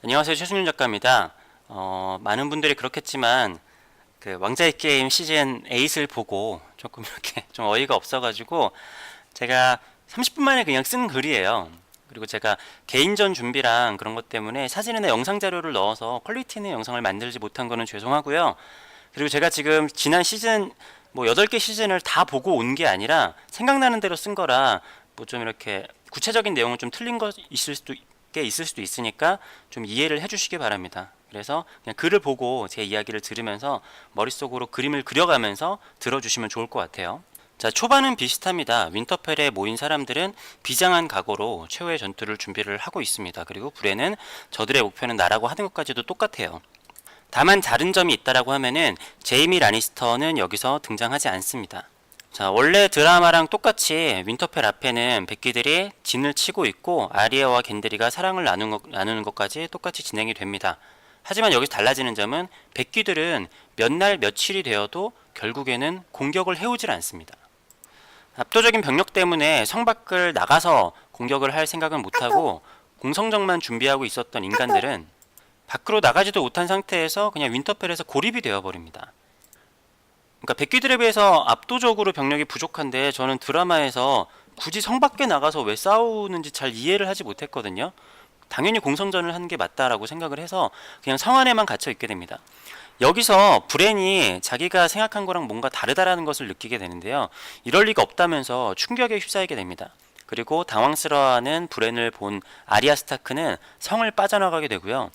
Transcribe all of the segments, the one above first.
안녕하세요. 최승윤 작가입니다. 많은 분들이 그렇겠지만 그 왕자의 게임 시즌 8을 보고 조금 이렇게 좀 어이가 없어가지고 제가 30분 만에 그냥 쓴 글이에요. 그리고 제가 개인전 준비랑 그런 것 때문에 사진이나 영상 자료를 넣어서 퀄리티 있는 영상을 만들지 못한 거는 죄송하고요. 그리고 제가 지금 지난 시즌 뭐 8개 시즌을 다 보고 온 게 아니라 생각나는 대로 쓴 거라 뭐 좀 이렇게 구체적인 내용은 좀 틀린 거 있을 수도 있으니까 좀 이해를 해주시기 바랍니다. 그래서 그냥 글을 보고 제 이야기를 들으면서 머릿속으로 그림을 그려가면서 들어주시면 좋을 것 같아요. 자, 초반은 비슷합니다. 윈터펠에 모인 사람들은 비장한 각오로 최후의 전투를 준비를 하고 있습니다. 그리고 불에는 저들의 목표는 나라고 하는 것까지도 똑같아요. 다만 다른 점이 있다라고 하면은 제이미 라니스터는 여기서 등장하지 않습니다. 자, 원래 드라마랑 똑같이 윈터펠 앞에는 백기들이 진을 치고 있고 아리아와 겐드리가 사랑을 나누는 것까지 똑같이 진행이 됩니다. 하지만 여기서 달라지는 점은 백기들은 몇 날 며칠이 되어도 결국에는 공격을 해오질 않습니다. 압도적인 병력 때문에 성 밖을 나가서 공격을 할 생각은 못하고 공성전만 준비하고 있었던 인간들은 밖으로 나가지도 못한 상태에서 그냥 윈터펠에서 고립이 되어버립니다. 그러니까 백기들에 비해서 압도적으로 병력이 부족한데 저는 드라마에서 굳이 성 밖에 나가서 왜 싸우는지 잘 이해를 하지 못했거든요. 당연히 공성전을 하는 게 맞다라고 생각을 해서 그냥 성 안에만 갇혀 있게 됩니다. 여기서 브랜이 자기가 생각한 거랑 뭔가 다르다라는 것을 느끼게 되는데요. 이럴 리가 없다면서 충격에 휩싸이게 됩니다. 그리고 당황스러워하는 브랜을 본 아리아 스타크는 성을 빠져나가게 되고요.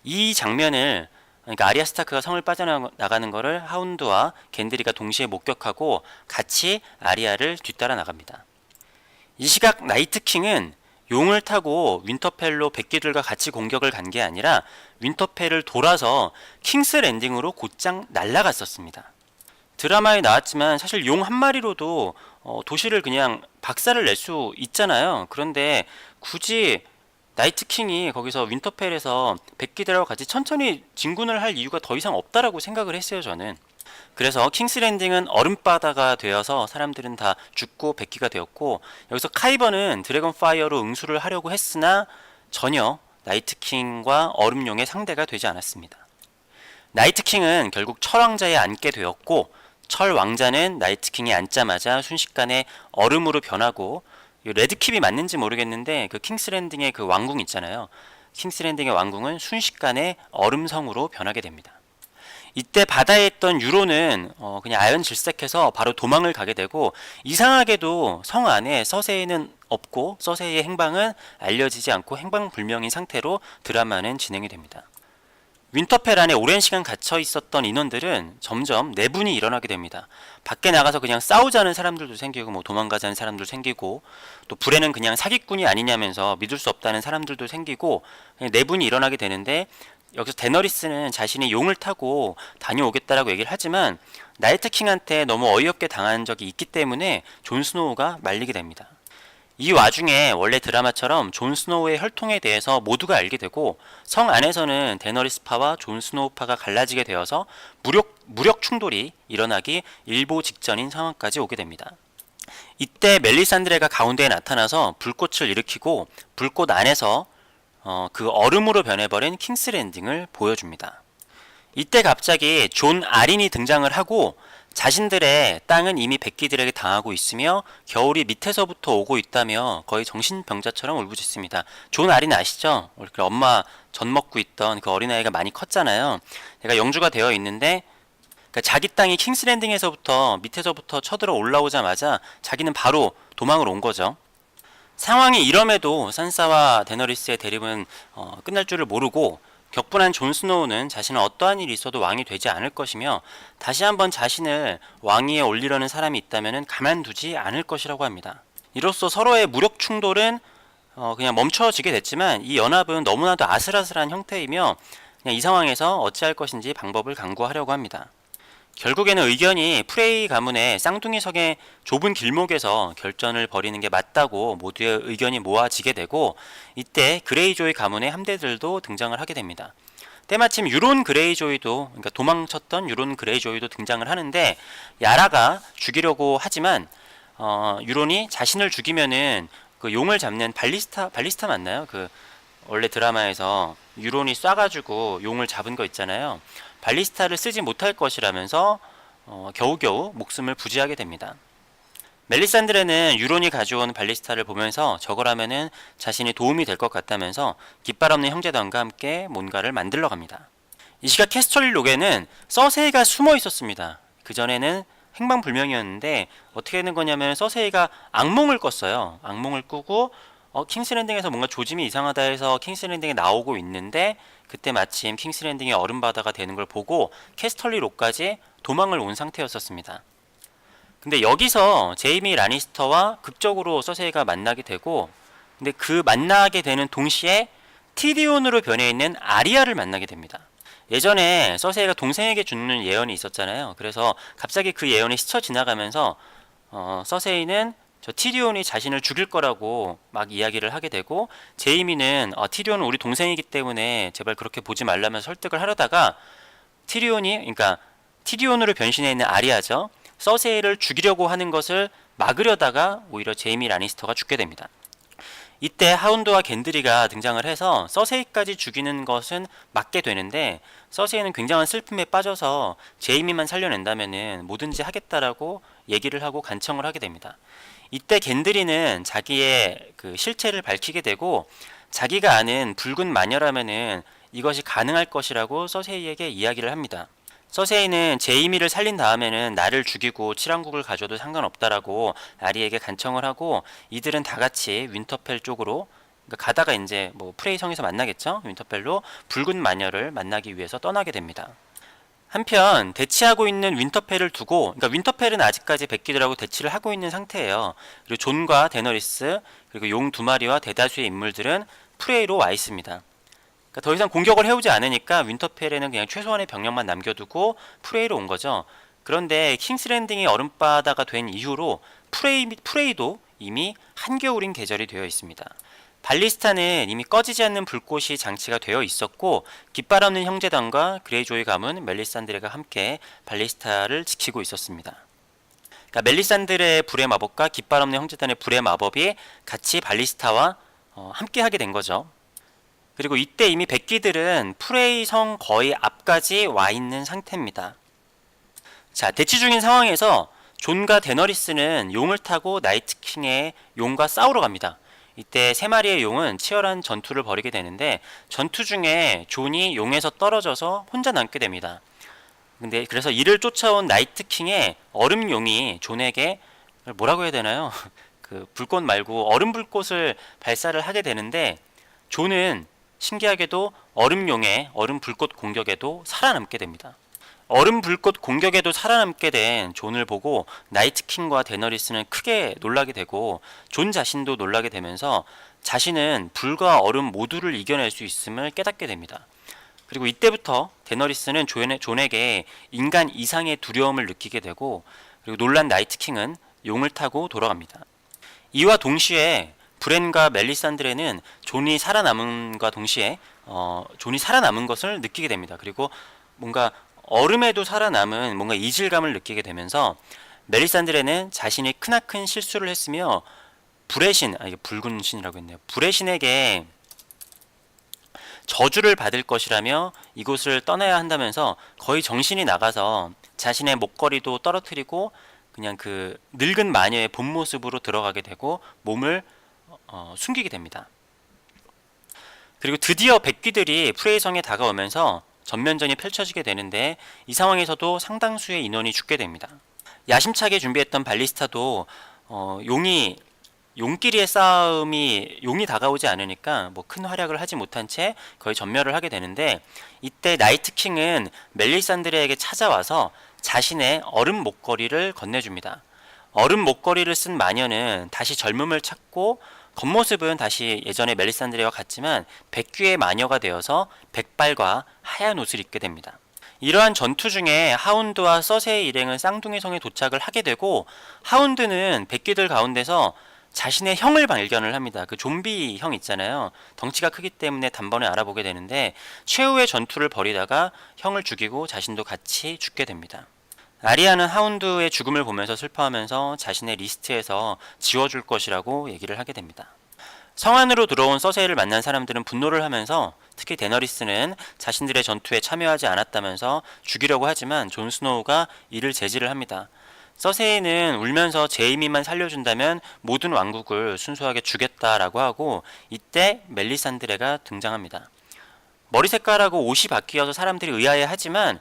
이 장면을 그러니까 아리아 스타크가 성을 빠져나가는 것을 하운드와 겐드리가 동시에 목격하고 같이 아리아를 뒤따라 나갑니다. 이 시각 나이트킹은 용을 타고 윈터펠로 백기들과 같이 공격을 간 게 아니라 윈터펠을 돌아서 킹스 랜딩으로 곧장 날아갔었습니다. 드라마에 나왔지만 사실 용 한 마리로도 도시를 그냥 박살을 낼 수 있잖아요. 그런데 굳이 나이트킹이 거기서 윈터펠에서 백기들하고 같이 천천히 진군을 할 이유가 더 이상 없다라고 생각을 했어요, 저는. 그래서 킹스랜딩은 얼음바다가 되어서 사람들은 다 죽고 백기가 되었고, 여기서 카이버는 드래곤 파이어로 응수를 하려고 했으나 전혀 나이트킹과 얼음용의 상대가 되지 않았습니다. 나이트킹은 결국 철왕자에 앉게 되었고, 철왕자는 나이트킹이 앉자마자 순식간에 얼음으로 변하고, 레드킵이 맞는지 모르겠는데 그 킹스랜딩의 그 왕궁 있잖아요. 킹스랜딩의 왕궁은 순식간에 얼음성으로 변하게 됩니다. 이때 바다에 있던 유로는 그냥 아연 질색해서 바로 도망을 가게 되고, 이상하게도 성 안에 서세이는 없고 서세이의 행방은 알려지지 않고 행방불명인 상태로 드라마는 진행이 됩니다. 윈터펠 안에 오랜 시간 갇혀 있었던 인원들은 점점 내분이 일어나게 됩니다. 밖에 나가서 그냥 싸우자는 사람들도 생기고 뭐 도망가자는 사람들도 생기고, 또 불에는 그냥 사기꾼이 아니냐면서 믿을 수 없다는 사람들도 생기고 내분이 일어나게 되는데, 여기서 데너리스는 자신이 용을 타고 다녀오겠다라고 얘기를 하지만 나이트킹한테 너무 어이없게 당한 적이 있기 때문에 존 스노우가 말리게 됩니다. 이 와중에 원래 드라마처럼 존 스노우의 혈통에 대해서 모두가 알게 되고, 성 안에서는 데너리스파와 존 스노우파가 갈라지게 되어서 무력 충돌이 일어나기 일보 직전인 상황까지 오게 됩니다. 이때 멜리산드레가 가운데에 나타나서 불꽃을 일으키고 불꽃 안에서 그 얼음으로 변해버린 킹스랜딩을 보여줍니다. 이때 갑자기 존 아린이 등장을 하고, 자신들의 땅은 이미 백기들에게 당하고 있으며 겨울이 밑에서부터 오고 있다며 거의 정신병자처럼 울부짖습니다. 존 아린 아시죠? 엄마 젖 먹고 있던 그 어린아이가 많이 컸잖아요. 얘가 영주가 되어 있는데, 그러니까 자기 땅이 킹스랜딩에서부터 밑에서부터 쳐들어 올라오자마자 자기는 바로 도망을 온 거죠. 상황이 이럼에도 산사와 데너리스의 대립은 끝날 줄을 모르고, 격분한 존 스노우는 자신은 어떠한 일이 있어도 왕이 되지 않을 것이며 다시 한번 자신을 왕위에 올리려는 사람이 있다면 가만두지 않을 것이라고 합니다. 이로써 서로의 무력 충돌은 그냥 멈춰지게 됐지만, 이 연합은 너무나도 아슬아슬한 형태이며 그냥 이 상황에서 어찌할 것인지 방법을 강구하려고 합니다. 결국에는 의견이 프레이 가문의 쌍둥이석의 좁은 길목에서 결전을 벌이는 게 맞다고 모두의 의견이 모아지게 되고, 이때 그레이조이 가문의 함대들도 등장을 하게 됩니다. 때마침 유론 그레이조이도, 그러니까 도망쳤던 유론 그레이조이도 등장을 하는데, 야라가 죽이려고 하지만 유론이 자신을 죽이면은 그 용을 잡는 발리스타 맞나요? 그 원래 드라마에서 유론이 쏴가지고 용을 잡은 거 있잖아요. 발리스타를 쓰지 못할 것이라면서 겨우겨우 목숨을 부지하게 됩니다. 멜리산드레는 유론이 가져온 발리스타를 보면서 저걸 하면은 자신이 도움이 될 것 같다면서 깃발 없는 형제단과 함께 뭔가를 만들러 갑니다. 이 시각 캐스터리 록에는 서세이가 숨어 있었습니다. 그전에는 행방불명이었는데 어떻게 된 거냐면 서세이가 악몽을 꿨어요. 악몽을 꾸고 킹스랜딩에서 뭔가 조짐이 이상하다 해서 킹스랜딩에 나오고 있는데 그때 마침 킹스랜딩이 얼음바다가 되는 걸 보고 캐스터리 록까지 도망을 온 상태였었습니다. 근데 여기서 제이미 라니스터와 극적으로 서세이가 만나게 되고, 근데 그 만나게 되는 동시에 티리온으로 변해 있는 아리아를 만나게 됩니다. 예전에 서세이가 동생에게 죽는 예언이 있었잖아요. 그래서 갑자기 그 예언이 스쳐 지나가면서 서세이는 저 티리온이 자신을 죽일 거라고 막 이야기를 하게 되고, 제이미는 티리온은 우리 동생이기 때문에 제발 그렇게 보지 말라면서 설득을 하려다가 그러니까 티리온으로 변신해 있는 아리아죠. 서세이를 죽이려고 하는 것을 막으려다가 오히려 제이미 라니스터가 죽게 됩니다. 이때 하운드와 겐드리가 등장을 해서 서세이까지 죽이는 것은 막게 되는데, 서세이는 굉장한 슬픔에 빠져서 제이미만 살려낸다면은 뭐든지 하겠다라고 얘기를 하고 간청을 하게 됩니다. 이때 겐드리는 자기의 그 실체를 밝히게 되고, 자기가 아는 붉은 마녀라면은 이것이 가능할 것이라고 서세이에게 이야기를 합니다. 서세이는 제이미를 살린 다음에는 나를 죽이고 칠왕국을 가져도 상관없다라고 아리에게 간청을 하고, 이들은 다 같이 윈터펠 쪽으로, 그러니까 가다가 이제 뭐 프레이 성에서 만나겠죠. 윈터펠로 붉은 마녀를 만나기 위해서 떠나게 됩니다. 한편 대치하고 있는 윈터펠을 두고, 그러니까 윈터펠은 아직까지 백기들하고 대치를 하고 있는 상태예요. 그리고 존과 데너리스 그리고 용 두 마리와 대다수의 인물들은 프레이로 와 있습니다. 그러니까 더 이상 공격을 해오지 않으니까 윈터펠에는 그냥 최소한의 병력만 남겨두고 프레이로 온 거죠. 그런데 킹스랜딩이 얼음바다가 된 이후로 프레이도 이미 한겨울인 계절이 되어 있습니다. 발리스타는 이미 꺼지지 않는 불꽃이 장치가 되어 있었고, 깃발 없는 형제단과 그레이조이 가문 멜리산드레가 함께 발리스타를 지키고 있었습니다. 그러니까 멜리산드레의 불의 마법과 깃발 없는 형제단의 불의 마법이 같이 발리스타와 함께 하게 된 거죠. 그리고 이때 이미 백기들은 프레이 성 거의 앞까지 와 있는 상태입니다. 자, 대치 중인 상황에서 존과 데너리스는 용을 타고 나이트킹의 용과 싸우러 갑니다. 이때 세 마리의 용은 치열한 전투를 벌이게 되는데, 전투 중에 존이 용에서 떨어져서 혼자 남게 됩니다. 근데 그래서 이를 쫓아온 나이트킹의 얼음용이 존에게 뭐라고 해야 되나요? 그 불꽃 말고 얼음 불꽃을 발사를 하게 되는데, 존은 신기하게도 얼음용의 얼음 불꽃 공격에도 살아남게 됩니다. 얼음 불꽃 공격에도 살아남게 된 존을 보고 나이트킹과 데너리스는 크게 놀라게 되고, 존 자신도 놀라게 되면서 자신은 불과 얼음 모두를 이겨낼 수 있음을 깨닫게 됩니다. 그리고 이때부터 데너리스는 존에게 인간 이상의 두려움을 느끼게 되고, 그리고 놀란 나이트킹은 용을 타고 돌아갑니다. 이와 동시에 브렌과 멜리산드레는 존이 살아남음과 동시에 존이 살아남은 것을 느끼게 됩니다. 그리고 뭔가 얼음에도 살아남은 뭔가 이질감을 느끼게 되면서 멜리산드레는 자신이 크나큰 실수를 했으며 불의 신, 이게 붉은 신이라고 했네요. 불의 신에게 저주를 받을 것이라며 이곳을 떠나야 한다면서 거의 정신이 나가서 자신의 목걸이도 떨어뜨리고 그냥 그 늙은 마녀의 본 모습으로 들어가게 되고 몸을 숨기게 됩니다. 그리고 드디어 백귀들이 프레이성에 다가오면서 전면전이 펼쳐지게 되는데, 이 상황에서도 상당수의 인원이 죽게 됩니다. 야심차게 준비했던 발리스타도 용끼리의 싸움이 용이 다가오지 않으니까 뭐 큰 활약을 하지 못한 채 거의 전멸을 하게 되는데, 이때 나이트킹은 멜리산드레에게 찾아와서 자신의 얼음 목걸이를 건네줍니다. 얼음 목걸이를 쓴 마녀는 다시 젊음을 찾고 겉모습은 다시 예전의 멜리산드레와 같지만 백귀의 마녀가 되어서 백발과 하얀 옷을 입게 됩니다. 이러한 전투 중에 하운드와 서세의 일행은 쌍둥이 성에 도착을 하게 되고, 하운드는 백귀들 가운데서 자신의 형을 발견을 합니다. 그 좀비 형 있잖아요. 덩치가 크기 때문에 단번에 알아보게 되는데, 최후의 전투를 벌이다가 형을 죽이고 자신도 같이 죽게 됩니다. 아리아는 하운드의 죽음을 보면서 슬퍼하면서 자신의 리스트에서 지워줄 것이라고 얘기를 하게 됩니다. 성 안으로 들어온 서세이를 만난 사람들은 분노를 하면서 특히 데너리스는 자신들의 전투에 참여하지 않았다면서 죽이려고 하지만 존 스노우가 이를 제지를 합니다. 서세이는 울면서 제이미만 살려준다면 모든 왕국을 순수하게 주겠다라고 하고 이때 멜리산드레가 등장합니다. 머리 색깔하고 옷이 바뀌어서 사람들이 의아해하지만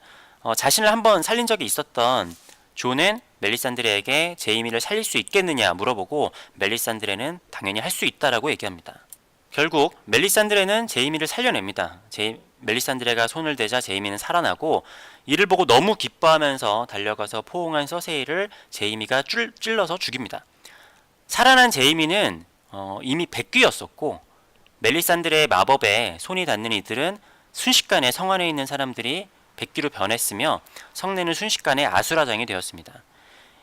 자신을 한번 살린 적이 있었던 존은 멜리산드레에게 제이미를 살릴 수 있겠느냐 물어보고 멜리산드레는 당연히 할 수 있다라고 얘기합니다. 결국 멜리산드레는 제이미를 살려냅니다. 멜리산드레가 손을 대자 제이미는 살아나고 이를 보고 너무 기뻐하면서 달려가서 포옹한 서세이를 제이미가 찔러서 죽입니다. 살아난 제이미는 이미 백귀였었고 멜리산드레의 마법에 손이 닿는 이들은 순식간에 성 안에 있는 사람들이 백귀로 변했으며 성내는 순식간에 아수라장이 되었습니다.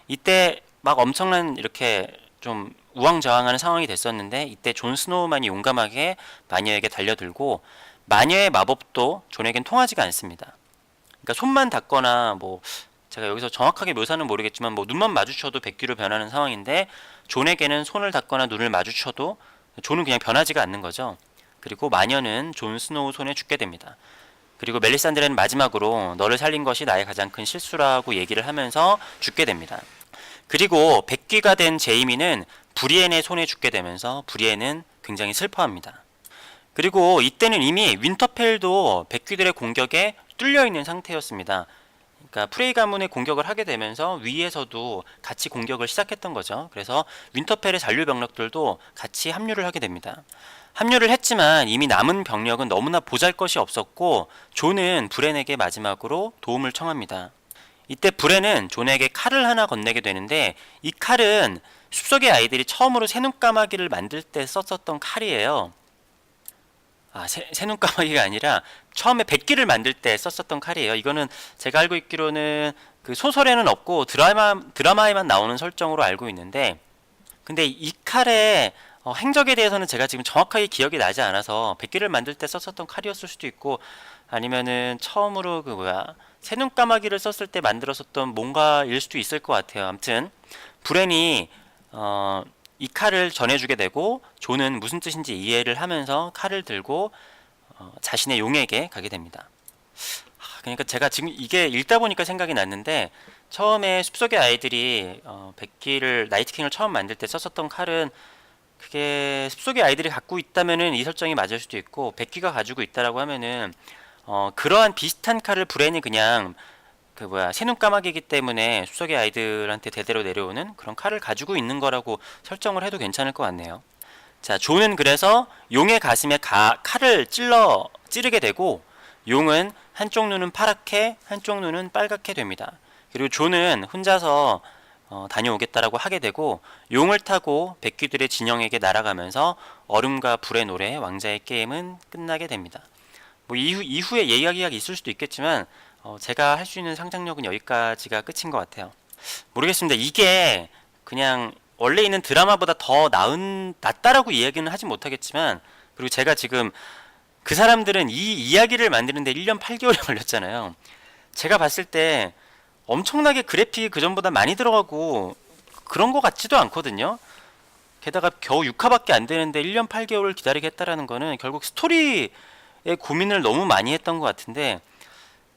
이때 막 엄청난 이렇게 좀 우왕좌왕하는 상황이 됐었는데 이때 존 스노우만이 용감하게 마녀에게 달려들고 마녀의 마법도 존에겐 통하지가 않습니다. 그러니까 손만 닿거나 뭐 제가 여기서 정확하게 묘사는 모르겠지만 뭐 눈만 마주쳐도 백귀로 변하는 상황인데 존에게는 손을 닿거나 눈을 마주쳐도 존은 그냥 변하지가 않는 거죠. 그리고 마녀는 존 스노우 손에 죽게 됩니다. 그리고 멜리산드레는 마지막으로 너를 살린 것이 나의 가장 큰 실수라고 얘기를 하면서 죽게 됩니다. 그리고 백귀가 된 제이미는 브리엔의 손에 죽게 되면서 브리엔은 굉장히 슬퍼합니다. 그리고 이때는 이미 윈터펠도 백귀들의 공격에 뚫려있는 상태였습니다. 그러니까 프레이 가문의 공격을 하게 되면서 위에서도 같이 공격을 시작했던 거죠. 그래서 윈터펠의 잔류 병력들도 같이 합류를 하게 됩니다. 합류를 했지만 이미 남은 병력은 너무나 보잘것이 없었고 존은 브렌에게 마지막으로 도움을 청합니다. 이때 브렌은 존에게 칼을 하나 건네게 되는데 이 칼은 숲속의 아이들이 처음으로 새눈까마귀를 만들 때 썼었던 칼이에요. 새눈까마귀가 아니라 처음에 백기를 만들 때 썼었던 칼이에요. 이거는 제가 알고 있기로는 그 소설에는 없고 드라마에만 나오는 설정으로 알고 있는데 근데 이 칼의 행적에 대해서는 제가 지금 정확하게 기억이 나지 않아서 백기를 만들 때 썼었던 칼이었을 수도 있고 아니면은 처음으로 새눈까마귀를 썼을 때 만들었었던 뭔가일 수도 있을 것 같아요. 아무튼 브렌이 이 칼을 전해주게 되고 존은 무슨 뜻인지 이해를 하면서 칼을 들고 자신의 용에게 가게 됩니다. 그러니까 제가 지금 이게 읽다 보니까 생각이 났는데 처음에 숲속의 아이들이 백기를 나이트킹을 처음 만들 때 썼었던 칼은 그게 숲속의 아이들이 갖고 있다면은 이 설정이 맞을 수도 있고 백기가 가지고 있다라고 하면은 그러한 비슷한 칼을 브렌이 그냥 새눈까마귀이기 때문에 숲속의 아이들한테 대대로 내려오는 그런 칼을 가지고 있는 거라고 설정을 해도 괜찮을 것 같네요. 자, 존은 그래서 용의 가슴에 칼을 찌르게 되고 용은 한쪽 눈은 파랗게 한쪽 눈은 빨갛게 됩니다. 그리고 존은 혼자서 다녀오겠다라고 하게 되고 용을 타고 백귀들의 진영에게 날아가면서 얼음과 불의 노래 왕자의 게임은 끝나게 됩니다. 뭐 이후에 이야기가 있을 수도 있겠지만 제가 할 수 있는 상상력은 여기까지가 끝인 것 같아요. 모르겠습니다. 이게 그냥 원래 있는 드라마보다 더 낫다라고 이야기는 하진 못하겠지만 그리고 제가 지금 그 사람들은 이 이야기를 만드는데 1년 8개월이 걸렸잖아요. 제가 봤을 때 엄청나게 그래픽이 그전보다 많이 들어가고 그런 것 같지도 않거든요. 게다가 겨우 6화밖에 안 되는데 1년 8개월을 기다리게 했다라는 거는 결국 스토리에 고민을 너무 많이 했던 것 같은데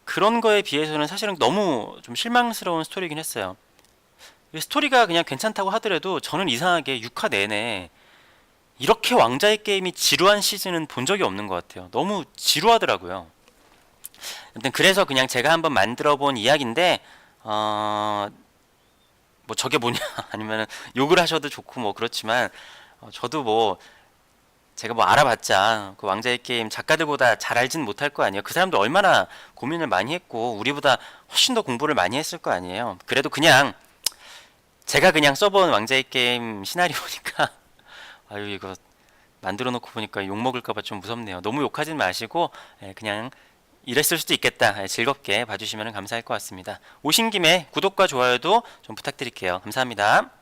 그런 거에 비해서는 사실은 너무 좀 실망스러운 스토리긴 했어요. 스토리가 그냥 괜찮다고 하더라도 저는 이상하게 6화 내내 이렇게 왕자의 게임이 지루한 시즌은 본 적이 없는 것 같아요. 너무 지루하더라고요. 아무튼 그래서 그냥 제가 한번 만들어 본 이야기인데 뭐 저게 뭐냐 아니면 욕을 하셔도 좋고 뭐 그렇지만 저도 뭐 제가 뭐 알아봤자 그 왕자의 게임 작가들보다 잘 알진 못할 거 아니에요. 그 사람도 얼마나 고민을 많이 했고 우리보다 훨씬 더 공부를 많이 했을 거 아니에요. 그래도 그냥 제가 그냥 써본 왕자의 게임 시나리오니까 아유 이거 만들어 놓고 보니까 욕 먹을까봐 좀 무섭네요. 너무 욕하진 마시고 그냥 이랬을 수도 있겠다. 즐겁게 봐주시면 감사할 것 같습니다. 오신 김에 구독과 좋아요도 좀 부탁드릴게요. 감사합니다.